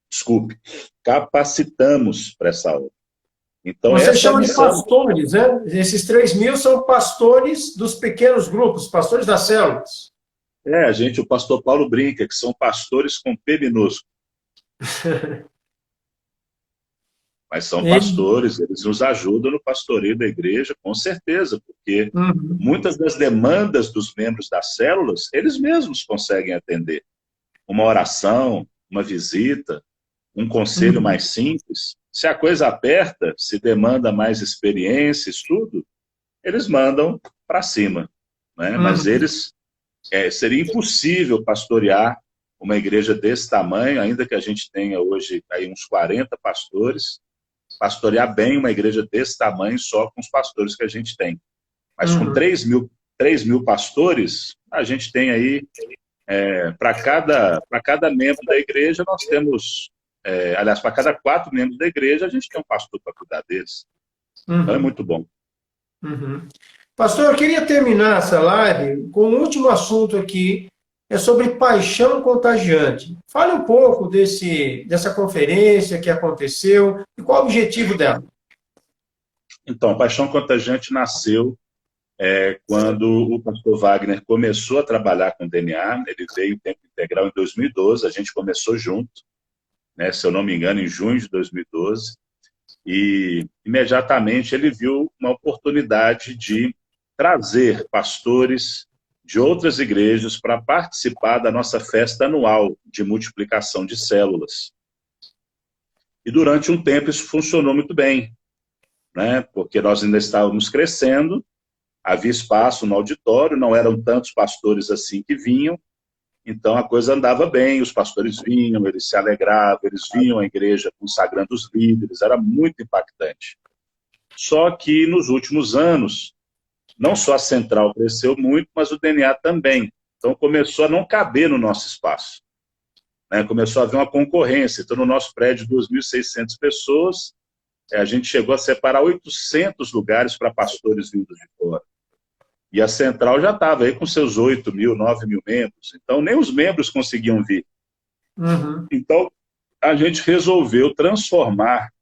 Desculpe, capacitamos para essa obra. Então, Você chama de missão. pastores, né? Esses 3 mil são pastores dos pequenos grupos, pastores das células. O pastor Paulo brinca que são pastores com P minúsculo. Mas são pastores, eles nos ajudam no pastoreio da igreja, com certeza, porque muitas das demandas dos membros das células, eles mesmos conseguem atender. Uma oração, uma visita, um conselho mais simples. Se a coisa aperta, se demanda mais experiência, estudo, eles mandam para cima. Né? Mas seria impossível pastorear uma igreja desse tamanho, ainda que a gente tenha hoje aí uns 40 pastores, pastorear bem uma igreja desse tamanho só com os pastores que a gente tem. Mas com 3 mil pastores, a gente tem aí, para cada membro da igreja, nós temos, aliás, para cada 4 membros da igreja, a gente tem um pastor para cuidar deles. Então é muito bom. Pastor, eu queria terminar essa live com um último assunto aqui, é sobre paixão contagiante. Fale um pouco dessa conferência que aconteceu e qual o objetivo dela. Então, a Paixão Contagiante nasceu quando o pastor Wagner começou a trabalhar com DNA. Ele veio em tempo integral em 2012, a gente começou junto, né, se eu não me engano, em junho de 2012, e imediatamente ele viu uma oportunidade de trazer pastores de outras igrejas para participar da nossa festa anual de multiplicação de células. E durante um tempo isso funcionou muito bem, né? Porque nós ainda estávamos crescendo, havia espaço no auditório, não eram tantos pastores assim que vinham, Então a coisa andava bem, os pastores vinham, eles se alegravam, eles vinham à igreja consagrando os líderes, era muito impactante. Só que nos últimos anos, não só a central cresceu muito, mas o DNA também. Então começou a não caber no nosso espaço, né? Começou a haver uma concorrência. Então no nosso prédio, 2.600 pessoas, a gente chegou a separar 800 lugares para pastores vindos de fora. E a central já estava aí com seus 8.000, 9.000 membros. Então, nem os membros conseguiam vir. Uhum. Então, a gente resolveu transformar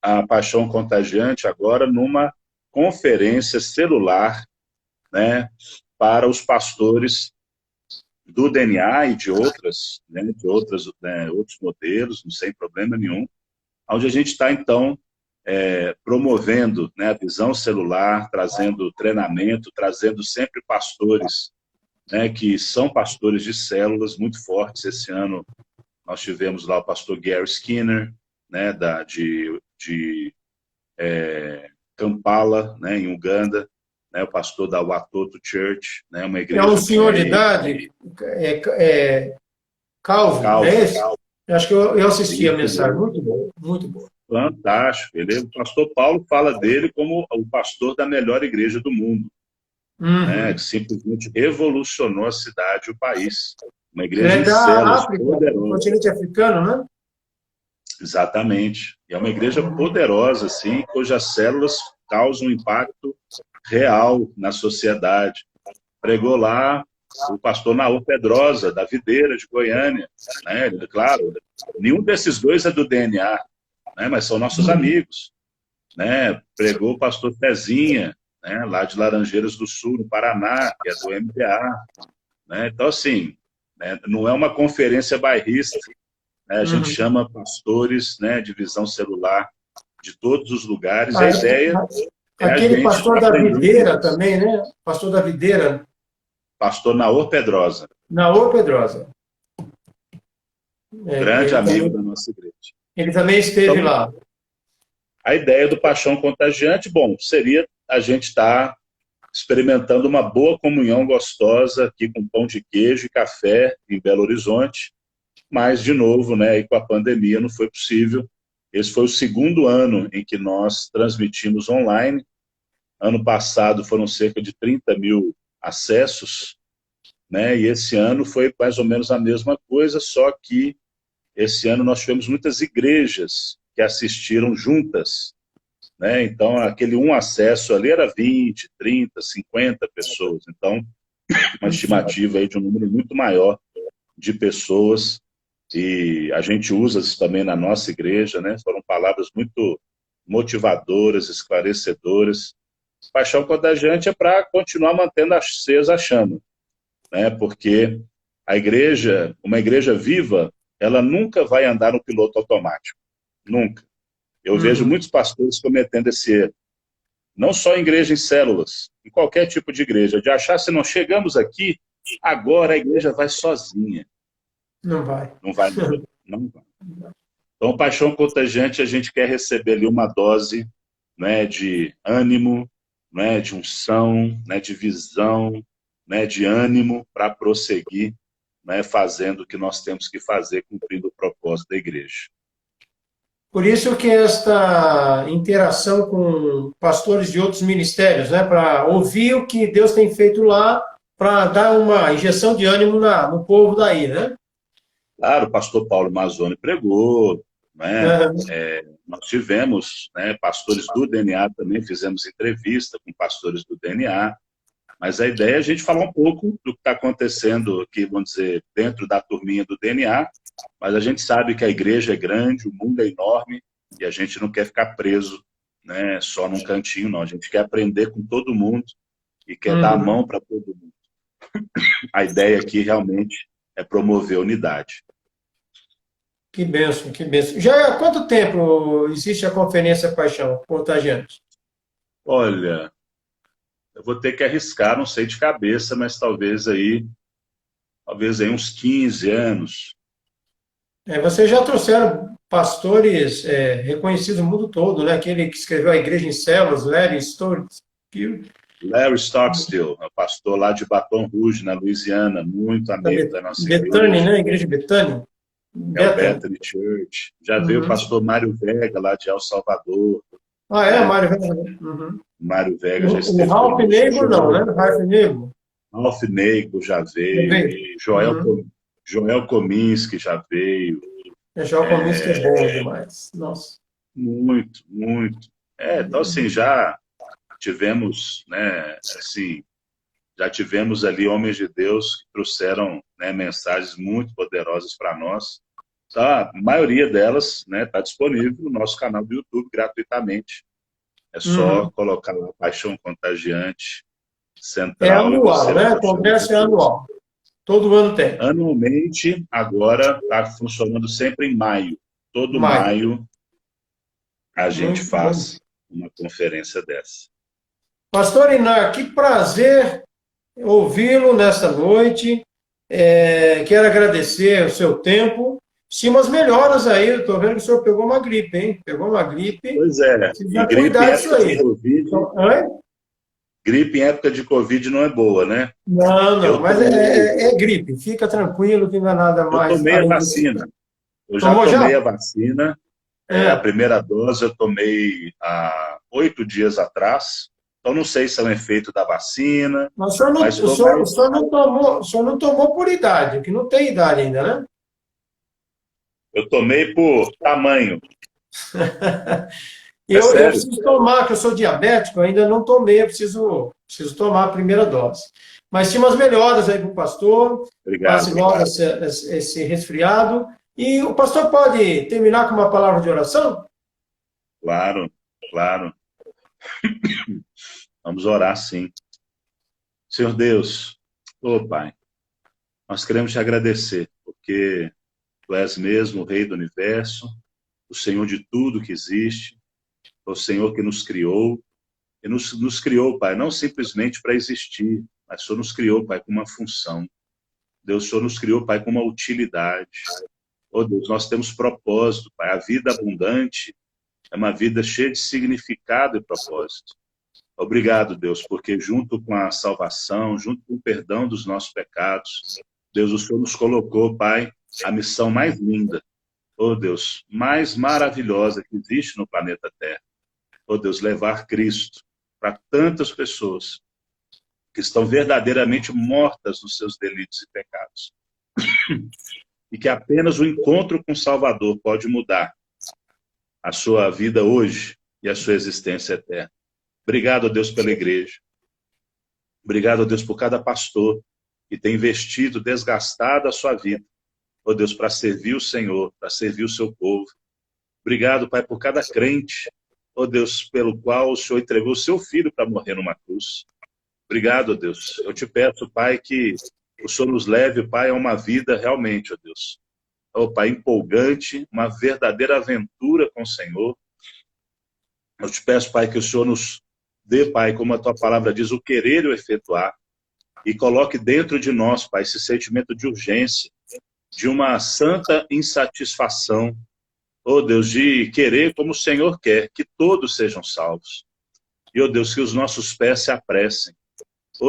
a Paixão Contagiante agora numa conferência celular, né, para os pastores do DNA e de outras, né, outros modelos, sem problema nenhum, onde a gente está, então, promovendo, né, a visão celular, trazendo treinamento, trazendo sempre pastores, né, que são pastores de células muito fortes. Esse ano nós tivemos lá o pastor Gary Skinner, né, de Kampala, né, em Uganda, né, o pastor da Watoto Church, né, uma igreja... É um senhor de idade, Calvin, não é esse? Acho que eu assisti a mensagem, muito boa, muito boa. Fantástico. O pastor Paulo fala dele como o pastor da melhor igreja do mundo, né, que simplesmente revolucionou a cidade e o país. Uma igreja de células África, poderosa. continente africano, né? Exatamente. E é uma igreja poderosa, assim, cujas células causam um impacto real na sociedade. Pregou lá o pastor Naor Pedrosa, da Videira, de Goiânia. Né? Claro, nenhum desses dois é do DNA, né? Mas são nossos amigos. Né? Pregou o pastor Tezinha, né? Lá de Laranjeiras do Sul, no Paraná, que é do MPA. Né? Então, assim, né? Não é uma conferência bairrista, né? A gente chama pastores, né, de visão celular de todos os lugares. A ideia é aquele pastor da Videira isso. também, né? Pastor da Videira. Pastor Naor Pedrosa. Naor Pedrosa. Grande amigo da nossa igreja. Ele também esteve então, lá. A ideia do Paixão Contagiante, bom, seria a gente estar experimentando uma boa comunhão gostosa aqui com pão de queijo e café em Belo Horizonte, mas, de novo, né, e com a pandemia não foi possível. Esse foi o segundo ano em que nós transmitimos online. Ano passado foram cerca de 30.000 acessos, né, e esse ano foi mais ou menos a mesma coisa, só que esse ano nós tivemos muitas igrejas que assistiram juntas, né? Então aquele acesso ali era 20, 30, 50 pessoas, então uma estimativa aí de um número muito maior de pessoas, e a gente usa isso também na nossa igreja, né? Foram palavras muito motivadoras, esclarecedoras. Paixão Contagiante é para continuar mantendo acesa a chama, né? Porque a igreja, uma igreja viva, ela nunca vai andar no piloto automático. Nunca. Eu vejo muitos pastores cometendo esse erro. Não só em igreja em células, em qualquer tipo de igreja, de achar se não chegamos aqui, agora a igreja vai sozinha. Não vai. Não vai. Não vai. Então, Paixão Contagiante, a gente quer receber ali uma dose, né, de ânimo, né, de unção, né, de visão, né, de ânimo para prosseguir, né, fazendo o que nós temos que fazer, cumprindo o propósito da igreja. Por isso que esta interação com pastores de outros ministérios, né, para ouvir o que Deus tem feito lá, para dar uma injeção de ânimo no povo daí, né? Claro, o pastor Paulo Mazzoni pregou, né? Nós tivemos, né, pastores do DNA também, fizemos entrevista com pastores do DNA, mas a ideia é a gente falar um pouco do que está acontecendo aqui, vamos dizer, dentro da turminha do DNA, mas a gente sabe que a igreja é grande, o mundo é enorme, e a gente não quer ficar preso, né, só num cantinho, não. A gente quer aprender com todo mundo e quer dar a mão para todo mundo. A ideia aqui realmente é promover a unidade. Que bênção, que bênção. Já há quanto tempo existe a Conferência Paixão Contagiante? Olha, eu vou ter que arriscar, não sei de cabeça, mas talvez aí uns 15 anos. Vocês já trouxeram pastores reconhecidos no mundo todo, né? Aquele que escreveu a Igreja em Células, Larry Stoltz, Larry Stockstill, pastor lá de Baton Rouge, na Louisiana, muito amigo da nossa Bethany, igreja. né? Igreja Bethany. É o Bethany Church. Já veio o pastor Mário Vega, lá de El Salvador. Ah, é? Mário Vega. Uhum. Mário Vega já O esteve Ralph conosco. Negro não, né? Ralph Negro. Ralph Negro já veio. Joel Kominski já veio. Joel Kominski é bom demais. Nossa. Muito, muito. Então, assim, já tivemos, né, assim, já tivemos ali homens de Deus que trouxeram, né, mensagens muito poderosas para nós. Tá, a maioria delas, né, está disponível no nosso canal do YouTube gratuitamente. É só colocar lá Paixão Contagiante É Central e anual, você vai né? O achar o congresso é conteúdo. anual. Todo ano tem. Anualmente, agora está funcionando sempre em maio. Todo maio a gente Muito faz bom. uma conferência dessa. Pastor Inar, que prazer ouvi-lo nesta noite. Quero agradecer o seu tempo. Sim, umas melhoras aí. Eu estou vendo que o senhor pegou uma gripe, hein? Pegou uma gripe. Pois é. Precisa cuidar disso aí. Gripe em época de Covid não é boa, né? Não, mas é gripe. Fica tranquilo que não é nada mais. Eu tomei a vacina. Eu já tomei a vacina. A primeira dose eu tomei há 8 dias atrás. Então, não sei se é um efeito da vacina. Mas o senhor não tomou por idade, que não tem idade ainda, né? Eu tomei por tamanho. Eu preciso tomar, que eu sou diabético, ainda não tomei, eu preciso tomar a primeira dose. Mas tinha umas melhoras aí para o pastor. Obrigado. Passe logo esse resfriado. E o pastor pode terminar com uma palavra de oração? Claro, claro. Vamos orar, sim. Senhor Deus, Pai, nós queremos te agradecer, porque Tu és mesmo o Rei do Universo, o Senhor de tudo que existe, o Senhor que nos criou, e nos criou, Pai, não simplesmente para existir, mas o Senhor nos criou, Pai, com uma função. Deus, o Senhor nos criou, Pai, com uma utilidade. Deus, nós temos propósito, Pai. A vida abundante é uma vida cheia de significado e propósito. Obrigado, Deus, porque junto com a salvação, junto com o perdão dos nossos pecados, Deus, o Senhor nos colocou, Pai, a missão mais linda, Deus, mais maravilhosa que existe no planeta Terra. Deus, levar Cristo para tantas pessoas que estão verdadeiramente mortas nos seus delitos e pecados. E que apenas o encontro com o Salvador pode mudar a sua vida hoje e a sua existência eterna. Obrigado, Deus, pela igreja. Obrigado, Deus, por cada pastor que tem investido, desgastado a sua vida, Deus, para servir o Senhor, para servir o seu povo. Obrigado, Pai, por cada crente, Deus, pelo qual o Senhor entregou o seu filho para morrer numa cruz. Obrigado, Deus. Eu te peço, Pai, que o Senhor nos leve, Pai, a uma vida realmente, Deus, Pai, empolgante, uma verdadeira aventura com o Senhor. Eu te peço, Pai, que o Senhor nos dê, Pai, como a tua palavra diz, o querer e o efetuar, e coloque dentro de nós, Pai, esse sentimento de urgência, de uma santa insatisfação, Deus, de querer como o Senhor quer, que todos sejam salvos. E, Deus, que os nossos pés se apressem.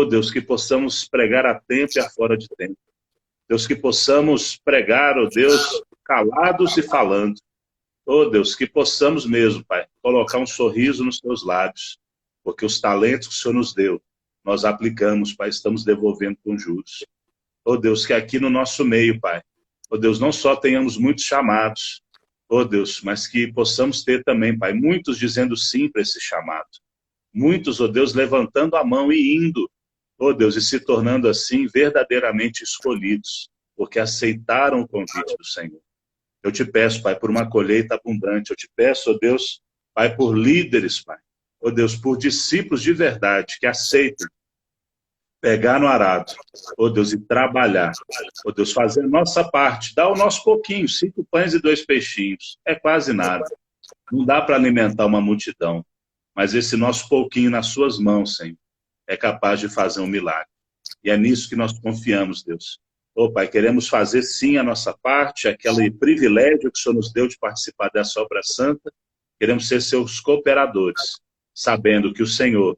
Deus, que possamos pregar a tempo e a fora de tempo. Deus, que possamos pregar, Deus, calados e falando. Deus, que possamos mesmo, Pai, colocar um sorriso nos teus lábios, porque os talentos que o Senhor nos deu, nós aplicamos, Pai, estamos devolvendo com juros. Deus, que aqui no nosso meio, Pai, Deus, não só tenhamos muitos chamados, Deus, mas que possamos ter também, Pai, muitos dizendo sim para esse chamado. Muitos, Deus, levantando a mão e indo, Deus, e se tornando assim verdadeiramente escolhidos, porque aceitaram o convite do Senhor. Eu te peço, Pai, por uma colheita abundante. Eu te peço, Deus, Pai, por líderes, Pai. Deus, por discípulos de verdade que aceitem pegar no arado, Deus, e trabalhar. Deus, fazer a nossa parte, dar o nosso pouquinho, 5 pães e 2 peixinhos. É quase nada. Não dá para alimentar uma multidão. Mas esse nosso pouquinho nas suas mãos, Senhor, é capaz de fazer um milagre. E é nisso que nós confiamos, Deus. Pai, queremos fazer sim a nossa parte, aquele privilégio que o Senhor nos deu de participar dessa obra santa. Queremos ser seus cooperadores, sabendo que o Senhor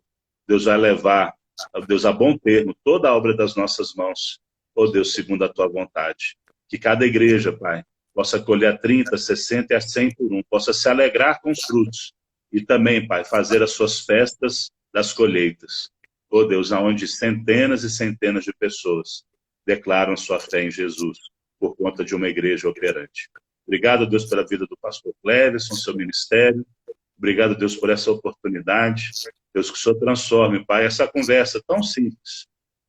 Deus vai levar, ó Deus, a bom termo toda a obra das nossas mãos, ó Deus, segundo a tua vontade. Que cada igreja, Pai, possa colher a 30, 60 e a 100 por um, possa se alegrar com os frutos e também, Pai, fazer as suas festas das colheitas. Ó Deus, aonde centenas e centenas de pessoas declaram sua fé em Jesus por conta de uma igreja operante. Obrigado, Deus, pela vida do pastor Cleverson, seu ministério. Obrigado, Deus, por essa oportunidade. Deus, que o Senhor transforme, Pai, essa conversa tão simples.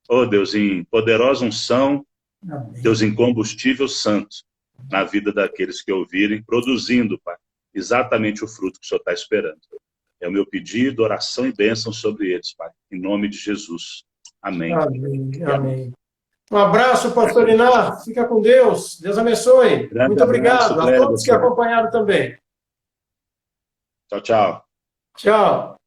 Oh, Deus, em poderosa unção, Amém. Deus, em combustível santo na vida daqueles que ouvirem, produzindo, Pai, exatamente o fruto que o Senhor está esperando. É o meu pedido, oração e bênção sobre eles, Pai, em nome de Jesus. Amém. Amém. Amém. Um abraço, pastor Iná. Fica com Deus. Deus abençoe. Grande Muito obrigado abraço, a todos que acompanharam também. Tchau, tchau. Tchau.